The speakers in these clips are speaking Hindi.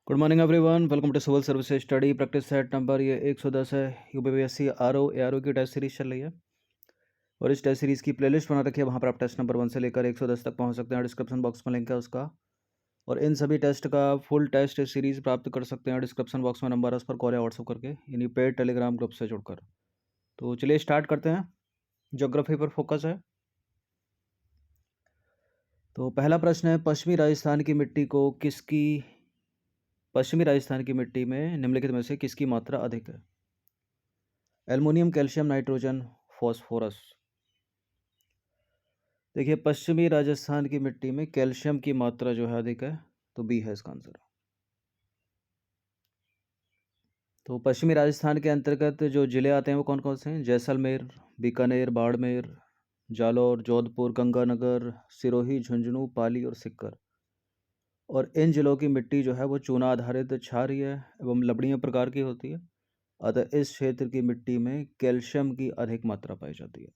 Good morning everyone, welcome to civil services study practice set number ये 110 है। यूपीपीएससी आरओ एआरओ की टेस्ट सीरीज चल रही है और इस टेस्ट सीरीज़ की प्लेलिस्ट बना रखी है। वहाँ पर आप टेस्ट नंबर 1 से लेकर 110 तक पहुँच सकते हैं। डिस्क्रिप्शन बॉक्स में लिंक है उसका, और इन सभी टेस्ट का फुल टेस्ट सीरीज़ प्राप्त कर सकते हैं। डिस्क्रिप्शन बॉक्स में नंबर है, उस पर कॉल या व्हाट्सअप करके, यानी पेड टेलीग्राम ग्रुप से जुड़कर। तो चलिए स्टार्ट करते हैं। ज्योग्राफी पर फोकस है। तो पहला प्रश्न है, पश्चिमी राजस्थान की मिट्टी में निम्नलिखित में से किसकी मात्रा अधिक है? Aluminium, calcium, nitrogen, phosphorus. देखिए, पश्चिमी राजस्थान की मिट्टी में कैल्शियम की मात्रा जो है अधिक है, तो बी है इसका आंसर। तो पश्चिमी राजस्थान के अंतर्गत जो जिले आते हैं वो कौन कौन से हैं? जैसलमेर, बीकानेर, बाड़मेर, जालौर, जोधपुर, गंगानगर, सिरोही, झुंझुनू, पाली और सीकर। और इन जिलों की मिट्टी जो है वो चूना आधारित क्षारीय एवं लवणीय प्रकार की होती है। अतः इस क्षेत्र की मिट्टी में कैल्शियम की अधिक मात्रा पाई जाती है।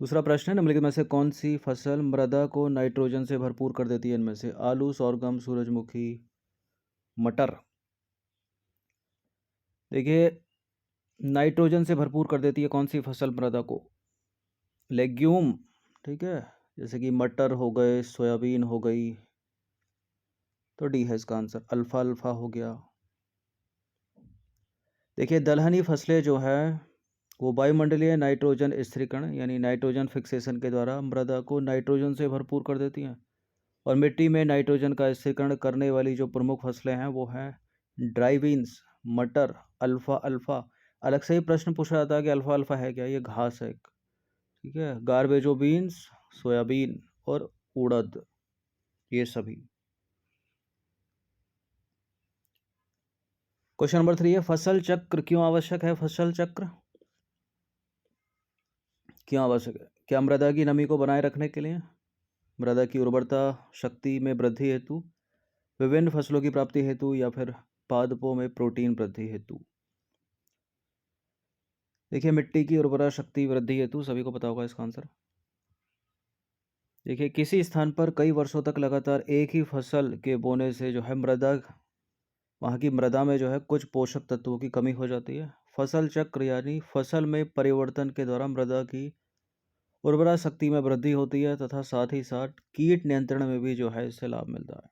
दूसरा प्रश्न है, निम्नलिखित में से कौन सी फसल मृदा को नाइट्रोजन से भरपूर कर देती है? इनमें से आलू, sorghum, सूरजमुखी, मटर। देखिए, नाइट्रोजन से भरपूर कर देती है कौन सी फसल मृदा को? लेग्यूम, ठीक है, जैसे कि मटर हो गए, सोयाबीन हो गई। तो डी है इसका आंसर, अल्फा अल्फा हो गया। देखिए, दलहनी फसलें जो है वो वायुमंडलीय नाइट्रोजन स्थिरीकरण यानी नाइट्रोजन फिक्सेशन के द्वारा मृदा को नाइट्रोजन से भरपूर कर देती हैं। और मिट्टी में नाइट्रोजन का स्थिरीकरण करने वाली जो प्रमुख फसलें हैं वो हैं ड्राई बीन्स, मटर, अल्फा अल्फा। अलग से ही प्रश्न पूछा जाता है कि अल्फा अल्फा है क्या? ये घास है एक, ठीक है। गार्बेजो बीन्स, सोयाबीन और उड़द, ये सभी। क्वेश्चन नंबर 3 है, फसल चक्र क्यों आवश्यक है? फसल चक्र क्यों आवश्यक है? क्या मृदा की नमी को बनाए रखने के लिए, मृदा की उर्वरता शक्ति में वृद्धि हेतु, विभिन्न फसलों की प्राप्ति हेतु, या फिर पादपों में प्रोटीन वृद्धि हेतु? देखिए, मिट्टी की उर्वरा शक्ति वृद्धि हेतु, सभी को पता होगा इसका आंसर। देखिए, किसी स्थान पर कई वर्षों तक लगातार एक ही फसल के बोने से जो है वहाँ की मृदा में जो है कुछ पोषक तत्वों की कमी हो जाती है। फसल चक्र यानी फसल में परिवर्तन के द्वारा मृदा की उर्वरा शक्ति में वृद्धि होती है तथा साथ ही साथ कीट नियंत्रण में भी जो है इससे लाभ मिलता है।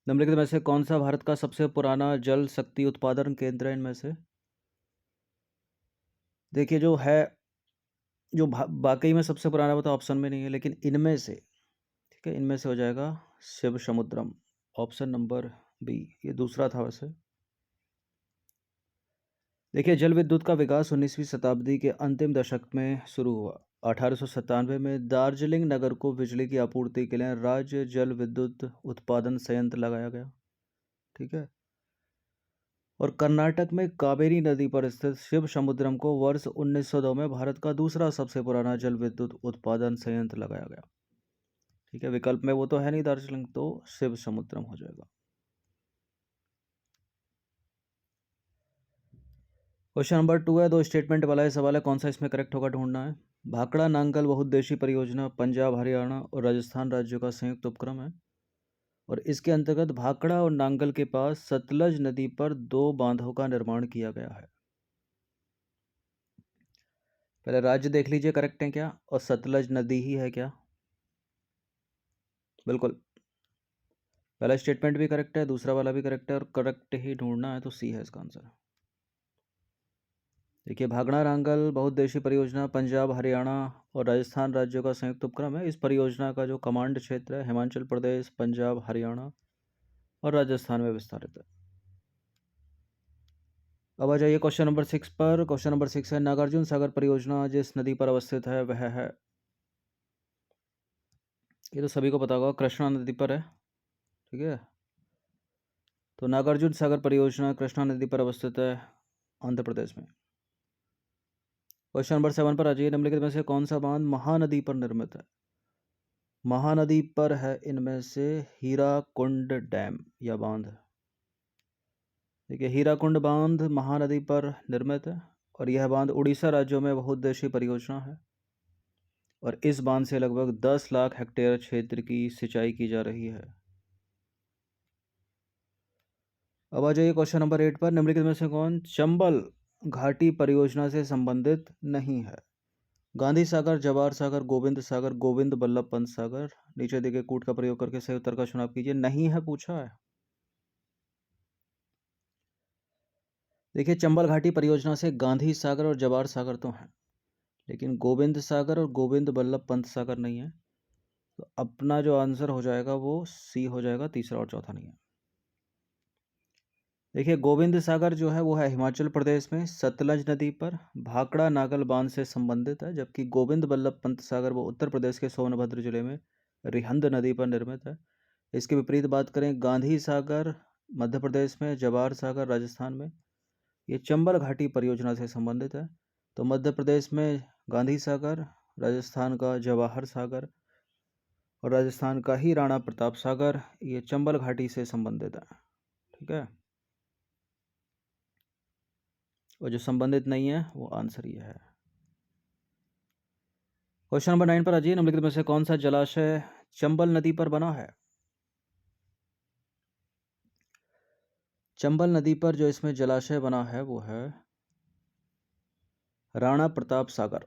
निम्नलिखित में से कौन सा भारत का सबसे पुराना जल शक्ति उत्पादन केंद्र है? इनमें से देखिए, जो है जो वाकई में सबसे पुराना वो तो ऑप्शन में नहीं है, लेकिन इनमें से, ठीक है, इनमें से हो जाएगा शिव समुद्रम, ऑप्शन नंबर बी। ये दूसरा था वैसे। देखिए, जल विद्युत का विकास 19वीं शताब्दी के अंतिम दशक में शुरू हुआ। 1897 में दार्जिलिंग नगर को बिजली की आपूर्ति के लिए राज्य जल विद्युत उत्पादन संयंत्र लगाया गया, ठीक है। और कर्नाटक में कावेरी नदी पर स्थित शिव समुद्रम को वर्ष 1902 में भारत का दूसरा सबसे पुराना जल विद्युत उत्पादन संयंत्र लगाया गया, ठीक है। विकल्प में वो तो है नहीं दार्जिलिंग, तो शिव समुद्रम हो जाएगा। क्वेश्चन नंबर 2 है, दो स्टेटमेंट वाला है सवाल है, कौन सा इसमें करेक्ट होगा ढूंढना है। भाखड़ा नांगल बहुउद्देशीय परियोजना पंजाब, हरियाणा और राजस्थान राज्यों का संयुक्त उपक्रम है, और इसके अंतर्गत भाखड़ा और नांगल के पास सतलज नदी पर दो बांधों का निर्माण किया गया है। पहले राज्य देख लीजिए करेक्ट है क्या, और सतलज नदी ही है क्या? बिल्कुल, पहला स्टेटमेंट भी करेक्ट है, दूसरा वाला भी करेक्ट है, और करेक्ट ही ढूंढना है, तो सी है इसका आंसर। देखिए, भाखड़ा नांगल बहुउद्देशीय परियोजना पंजाब, हरियाणा और राजस्थान राज्यों का संयुक्त उपक्रम है। इस परियोजना का जो कमांड क्षेत्र है हिमाचल प्रदेश, पंजाब, हरियाणा और राजस्थान में विस्तारित है। अब आ जाइए क्वेश्चन नंबर 6 पर। क्वेश्चन नंबर 6 है, नागार्जुन सागर परियोजना जिस नदी पर अवस्थित है वह है, ये तो सभी को पता होगा, कृष्णा नदी पर है, ठीक है। तो नागार्जुन सागर परियोजना कृष्णा नदी पर अवस्थित है, आंध्र प्रदेश में। क्वेश्चन नंबर 7 पर आ जाइए, निम्नलिखित में से कौन सा बांध महानदी पर निर्मित है? महानदी पर है इनमें से हीराकुंड डैम या बांध। देखिए, हीराकुंड बांध महानदी पर निर्मित है, और यह बांध उड़ीसा राज्यों में बहुउद्देशीय परियोजना है। और इस बांध से लगभग 10 लाख हेक्टेयर क्षेत्र की सिंचाई की जा रही है। अब आ जाइए क्वेश्चन नंबर 8 पर। निम्नलिखित में से कौन चंबल घाटी परियोजना से संबंधित नहीं है? गांधी सागर, जवाहर सागर, गोविंद सागर, गोविंद बल्लभ पंत सागर। नीचे दिए गए कूट का प्रयोग करके सही उत्तर का चुनाव कीजिए। नहीं है पूछा है। देखिए, चंबल घाटी परियोजना से गांधी सागर और जवाहर सागर तो हैं, लेकिन गोविंद सागर और गोविंद बल्लभ पंत सागर नहीं है। तो अपना जो आंसर हो जाएगा वो सी हो जाएगा, तीसरा और चौथा नहीं है। देखिए, गोविंद सागर जो है वो है हिमाचल प्रदेश में सतलज नदी पर भाखड़ा नागल बांध से संबंधित है, जबकि गोविंद बल्लभ पंत सागर वो उत्तर प्रदेश के सोनभद्र जिले में रिहंद नदी पर निर्मित है। इसके विपरीत बात करें, गांधी सागर मध्य प्रदेश में, जवाहर सागर राजस्थान में, ये चंबल घाटी परियोजना से संबंधित है। तो मध्य प्रदेश में गांधी सागर, राजस्थान का जवाहर सागर और राजस्थान का ही राणा प्रताप सागर, ये चंबल घाटी से संबंधित है। ठीक है, और जो संबंधित नहीं है वो आंसर ये है। क्वेश्चन नंबर 9 पर आ जाइए। निम्नलिखित में से कौन सा जलाशय चंबल नदी पर बना है? चंबल नदी पर जो इसमें जलाशय बना है वो है राणा प्रताप सागर।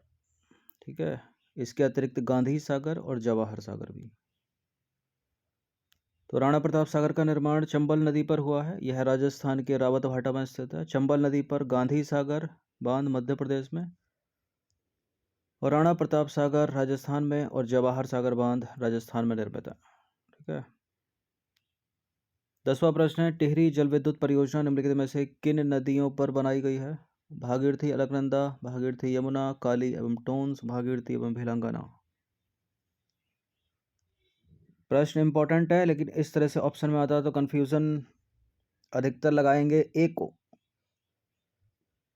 ठीक है, इसके अतिरिक्त गांधी सागर और जवाहर सागर भी। तो राणा प्रताप सागर का निर्माण चंबल नदी पर हुआ है। यह राजस्थान के रावतभाटा में स्थित है। चंबल नदी पर गांधी सागर बांध मध्य प्रदेश में और राणा प्रताप सागर राजस्थान में और जवाहर सागर बांध राजस्थान में निर्मित है। ठीक है, 10वां प्रश्न है, टिहरी जल विद्युत परियोजना निम्नलिखित में से किन नदियों पर बनाई गई है? भागीरथी, अलकनंदा, भागीरथी यमुना, काली एवं टोंस, भागीरथी एवं भिलंगना। प्रश्न इंपॉर्टेंट है, लेकिन इस तरह से ऑप्शन में आता है तो कंफ्यूजन अधिकतर लगाएंगे ए को।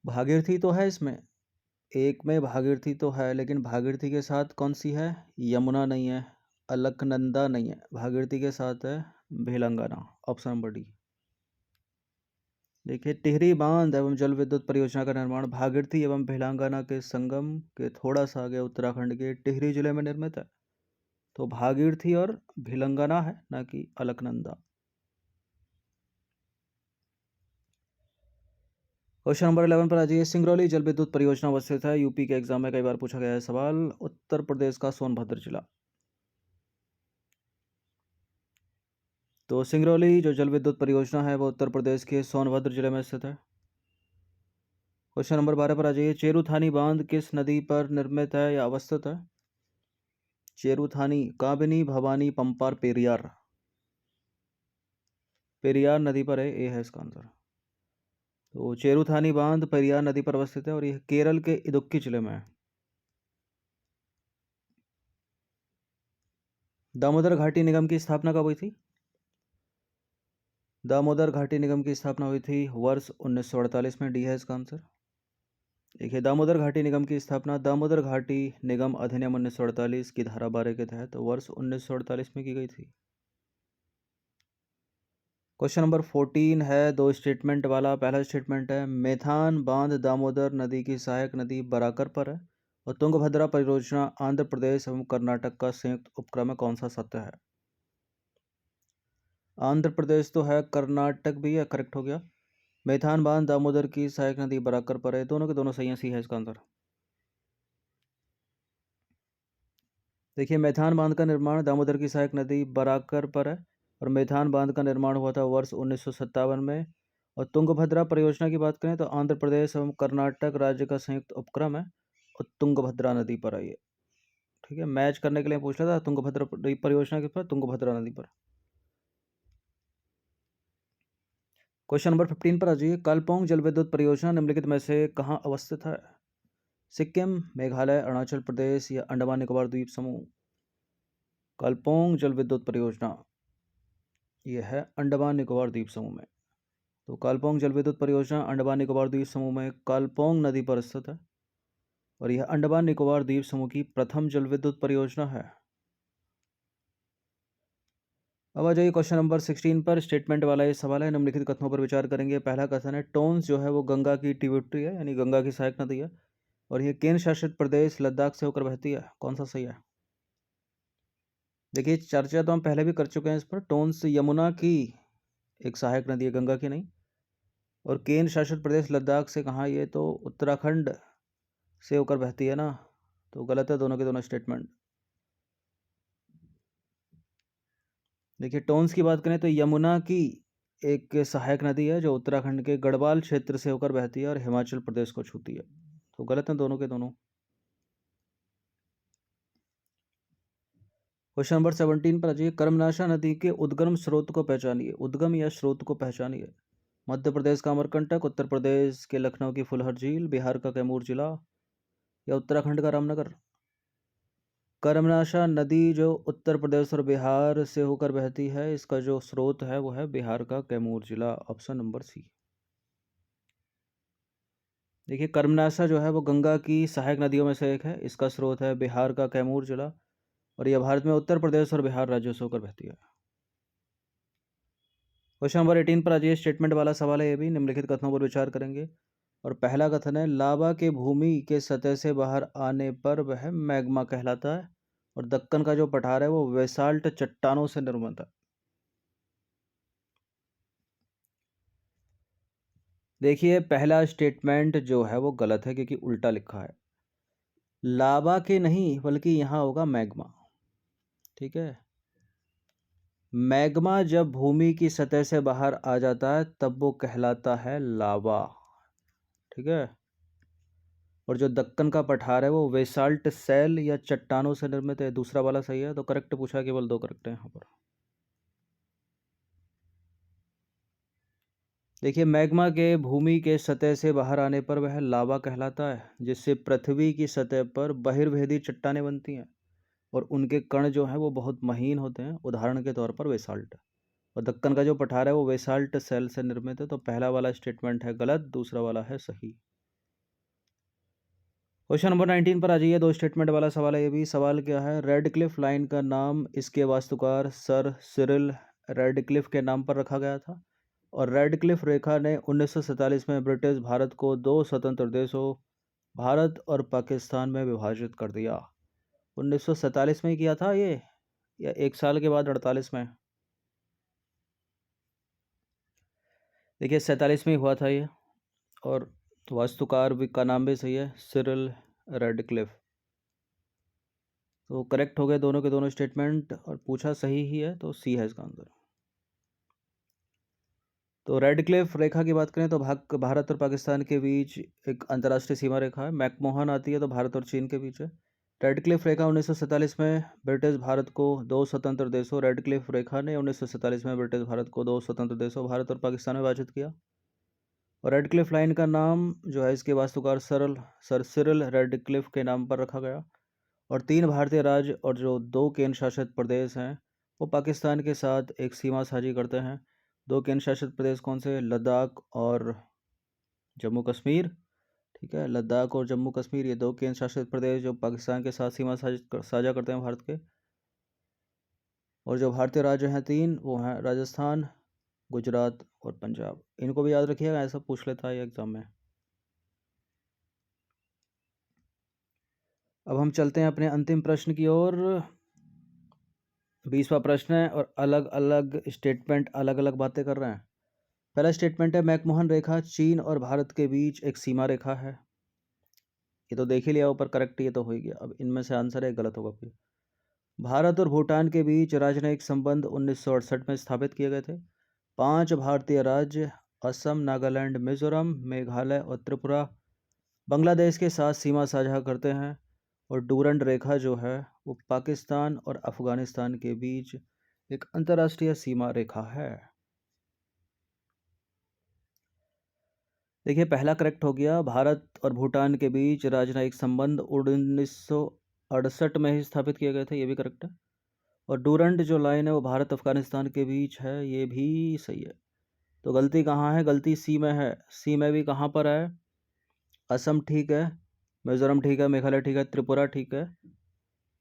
भागीरथी तो है इसमें, एक में भागीरथी तो है, लेकिन भागीरथी के साथ कौन सी है? यमुना नहीं है, अलकनंदा नहीं है, भागीरथी के साथ है भिलंगना। Option number D. देखिए, टिहरी बांध एवं जल विद्युत परियोजना का निर्माण भागीरथी एवं भिलंगना के संगम के थोड़ा सा आगे उत्तराखंड के टिहरी जिले में निर्मित है। तो भागीरथी और भिलंगना है, ना कि अलकनंदा। क्वेश्चन नंबर 11 पर आ जाइए। सिंगरौली जल विद्युत परियोजना अवस्थित है, यूपी के एग्जाम में कई बार पूछा गया है सवाल, उत्तर प्रदेश का सोनभद्र जिला। तो सिंगरौली जो जल विद्युत परियोजना है वो उत्तर प्रदेश के सोनभद्र जिले में स्थित है। क्वेश्चन नंबर 12 पर आ जाइए। चेरुथानी बांध किस नदी पर निर्मित है या अवस्थित है? चेरुथानी काबिनी, भवानी, पंपार, पेरियार। पेरियार नदी पर है, ए है इसका आंसर। तो चेरुथानी बांध पेरियार नदी पर अवस्थित है और यह केरल के इडुक्की जिले में है। दामोदर घाटी निगम की स्थापना कब हुई थी? दामोदर घाटी निगम की स्थापना हुई थी वर्ष 1948 में, डी है इसका आंसर। देखिए, दामोदर घाटी निगम की स्थापना दामोदर घाटी निगम अधिनियम 1948 की धारा 12 के तहत वर्ष 1948 में की गई थी। क्वेश्चन नंबर 14 है, दो स्टेटमेंट वाला। पहला स्टेटमेंट है, मेथान बांध दामोदर नदी की सहायक नदी बराकर पर है और तुंगभद्रा परियोजना आंध्र प्रदेश एवं कर्नाटक का संयुक्त उपक्रम है। कौन सा सत्य है? आंध्र प्रदेश तो है, कर्नाटक भी है, करेक्ट हो गया। मेथान बांध दामोदर की सहायक नदी बराकर पर है, दोनों के दोनों सही है, सी है इसका आंसर। देखिए, मेथान बांध का निर्माण दामोदर की सहायक नदी बराकर पर है और मेथान बांध का निर्माण हुआ था वर्ष 1957 में। और तुंगभद्रा परियोजना की बात करें तो आंध्र प्रदेश एवं कर्नाटक राज्य का संयुक्त उपक्रम है और तुंगभद्रा नदी पर है ये। ठीक है, मैच करने के लिए पूछ रहा था तुंगभद्रा परियोजना के पर, तुंगभद्रा नदी पर। क्वेश्चन नंबर 15 पर आ जाइए। कालपोंग जल विद्युत परियोजना निम्नलिखित में से कहाँ अवस्थित है? सिक्किम, मेघालय, अरुणाचल प्रदेश या अंडमान निकोबार द्वीप समूह। कालपोंग जल विद्युत परियोजना यह है अंडमान निकोबार द्वीप समूह में। तो कालपोंग जल विद्युत परियोजना अंडमान निकोबार द्वीप समूह में कालपोंग नदी पर स्थित है और यह अंडमान निकोबार द्वीप समूह की प्रथम जल विद्युत परियोजना है। अब आ जाइए क्वेश्चन नंबर 16 पर। स्टेटमेंट वाला ये सवाल है, निम्नलिखित कथनों पर विचार करेंगे। पहला कथन है, टोन्स जो है वो गंगा की ट्रिब्यूटरी है, यानी गंगा की सहायक नदी है। और ये केंद्र शासित प्रदेश लद्दाख से होकर बहती है। कौन सा सही है? देखिए, चर्चा तो हम पहले भी कर चुके हैं इस पर। टोन्स यमुना की एक सहायक नदी है, गंगा की नहीं। और केंद्र शासित प्रदेश लद्दाख से कहाँ, ये तो उत्तराखंड से होकर बहती है ना, तो गलत है दोनों के दोनों स्टेटमेंट। देखिए, टोन्स की बात करें तो यमुना की एक सहायक नदी है जो उत्तराखंड के गढ़वाल क्षेत्र से होकर बहती है और हिमाचल प्रदेश को छूती है, तो गलत है दोनों के दोनों। क्वेश्चन नंबर 17 पर आ जाइए। कर्मनाशा नदी के उद्गम स्रोत को पहचानिए। उद्गम या स्रोत को पहचानिए। मध्य प्रदेश का अमरकंटक, उत्तर प्रदेश के लखनऊ की फुलहर झील, बिहार का कैमूर जिला या उत्तराखंड का रामनगर। कर्मनाशा नदी जो उत्तर प्रदेश और बिहार से होकर बहती है, इसका जो स्रोत है वो है बिहार का कैमूर जिला। Option number C. देखिए, कर्मनाशा जो है वो गंगा की सहायक नदियों में से एक है। इसका स्रोत है बिहार का कैमूर जिला और यह भारत में उत्तर प्रदेश और बिहार राज्यों से होकर बहती है। क्वेश्चन नंबर 18 पर आ जाइए। स्टेटमेंट वाला सवाल है ये भी। निम्नलिखित कथनों पर विचार करेंगे। और पहला कथन है, लावा के भूमि के सतह से बाहर आने पर वह मैग्मा कहलाता है। और दक्कन का जो पठार है वो बेसाल्ट चट्टानों से निर्मित है। देखिए, पहला स्टेटमेंट जो है वो गलत है क्योंकि उल्टा लिखा है। लावा के नहीं बल्कि यहाँ होगा मैग्मा। ठीक है, मैग्मा जब भूमि की सतह से बाहर आ जाता है तब वो कहलाता है लावा। ठीक है, और जो दक्कन का पठार है वो बेसाल्ट सेल या चट्टानों से निर्मित है। दूसरा वाला सही है, तो करेक्ट पूछा, केवल दो करेक्ट है यहाँ पर। देखिए, मैग्मा के भूमि के सतह से बाहर आने पर वह लावा कहलाता है, जिससे पृथ्वी की सतह पर बहिर्भेदी चट्टानें बनती हैं और उनके कण जो हैं वो बहुत महीन होते हैं। उदाहरण के तौर पर बेसाल्ट। और दक्कन का जो पठार है वो बेसाल्ट सेल से निर्मित है, तो पहला वाला स्टेटमेंट है गलत, दूसरा वाला है सही। क्वेश्चन नंबर 19 पर आ जाइए। दो स्टेटमेंट वाला सवाल है ये भी। सवाल क्या है, रेडक्लिफ लाइन का नाम इसके वास्तुकार सर सिरिल रेडक्लिफ के नाम पर रखा गया था। और रेडक्लिफ रेखा ने 1947 में ब्रिटिश भारत को दो स्वतंत्र देशों भारत और पाकिस्तान में विभाजित कर दिया। 1947 में ही किया था ये, या एक साल के बाद 48 में? देखिए, 47 में ही हुआ था ये। और वास्तुकार भी का नाम भी सही है, सिरिल रेडक्लिफ। तो करेक्ट हो गए दोनों के दोनों स्टेटमेंट और पूछा सही ही है, तो सी है इसका आंसर। तो रेडक्लिफ रेखा की बात करें तो भारत और पाकिस्तान के बीच एक अंतर्राष्ट्रीय सीमा रेखा है। मैकमोहन आती है तो भारत और चीन के बीच है। रेडक्लिफ रेखा 1947 में ब्रिटिश भारत को दो स्वतंत्र देशों रेडक्लिफ रेखा ने 1947 में ब्रिटिश भारत को दो स्वतंत्र देशों भारत और पाकिस्तान में विभाजित किया। और रेडक्लिफ लाइन का नाम जो है इसके वास्तुकार सर सिरिल रेडक्लिफ के नाम पर रखा गया। और तीन भारतीय राज्य और जो दो केंद्र शासित प्रदेश हैं वो पाकिस्तान के साथ एक सीमा साझी करते हैं। दो केंद्र शासित प्रदेश कौन से? लद्दाख और जम्मू कश्मीर। ठीक है, लद्दाख और जम्मू कश्मीर ये दो केंद्र शासित प्रदेश जो पाकिस्तान के साथ सीमा साझा करते हैं भारत के। और जो भारतीय राज्य हैं तीन, वो हैं राजस्थान, गुजरात और पंजाब। इनको भी याद रखिएगा, ऐसा पूछ लेता है एग्जाम में। अब हम चलते हैं अपने अंतिम प्रश्न की ओर। 20वां प्रश्न है और अलग अलग स्टेटमेंट अलग अलग बातें कर रहे हैं। पहला स्टेटमेंट है, मैकमोहन रेखा चीन और भारत के बीच एक सीमा रेखा है। ये तो देख ही लिया ऊपर, करेक्ट, ये तो हो ही गया। अब इनमें से आंसर है गलत होगा फिर। भारत और भूटान के बीच राजनयिक संबंध 1968 में स्थापित किए गए थे। 5 भारतीय राज्य असम, नागालैंड, मिजोरम, मेघालय और त्रिपुरा बांग्लादेश के साथ सीमा साझा करते हैं। और डूरंड रेखा जो है वो पाकिस्तान और अफगानिस्तान के बीच एक अंतर्राष्ट्रीय सीमा रेखा है। देखिए, पहला करेक्ट हो गया। भारत और भूटान के बीच राजनयिक संबंध 1968 में ही स्थापित किए गए थे, ये भी करेक्ट है। और डूरंड जो लाइन है वो भारत अफगानिस्तान के बीच है, ये भी सही है। तो गलती कहाँ है? गलती सी में है। सी में भी कहाँ पर है? असम ठीक है, मिजोरम ठीक है, मेघालय ठीक है, त्रिपुरा ठीक है,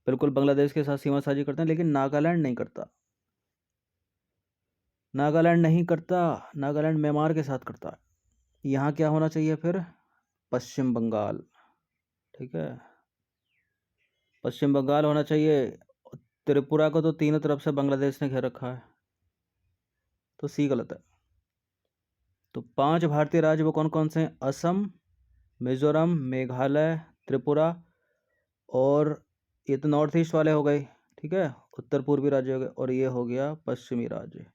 बिल्कुल बांग्लादेश के साथ सीमा साझी करते हैं, लेकिन नागालैंड नहीं करता। नागालैंड नहीं करता, नागालैंड म्यांमार के साथ करता है। यहाँ क्या होना चाहिए फिर? पश्चिम बंगाल। ठीक है। पश्चिम बंगाल होना चाहिए। त्रिपुरा को तो तीनों तरफ से बांग्लादेश ने घेर रखा है, तो सी गलत है। तो 5 भारतीय राज्य वो कौन कौन से हैं? असम, मिजोरम, मेघालय, त्रिपुरा, और ये तो नॉर्थ ईस्ट वाले हो गए, ठीक है, उत्तर पूर्वी राज्य हो गए, और ये हो गया पश्चिमी राज्य,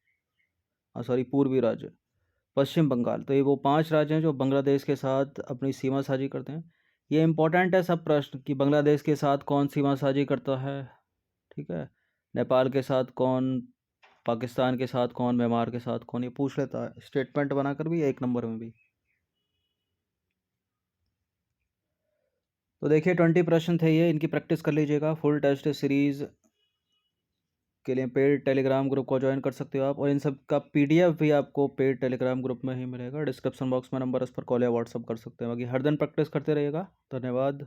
सॉरी पूर्वी राज्य, पश्चिम बंगाल। तो ये वो 5 राज्य हैं जो बांग्लादेश के साथ अपनी सीमा साझी करते हैं। ये इंपॉर्टेंट है सब प्रश्न कि बांग्लादेश के साथ कौन सीमा साझी करता है, ठीक है, नेपाल के साथ कौन, पाकिस्तान के साथ कौन, म्यांमार के साथ कौन, ये पूछ लेता है स्टेटमेंट बनाकर भी, 1 नंबर में भी। तो देखिए 20 प्रश्न थे ये, इनकी प्रैक्टिस कर लीजिएगा। फुल टेस्ट सीरीज के लिए पेड टेलीग्राम ग्रुप को ज्वाइन कर सकते हो आप, और इन सब का पीडीएफ भी आपको पेड टेलीग्राम ग्रुप में ही मिलेगा। डिस्क्रिप्शन बॉक्स में नंबर, उस पर कॉल या व्हाट्सअप कर सकते हैं। बाकी हर दिन प्रैक्टिस करते रहिएगा। धन्यवाद।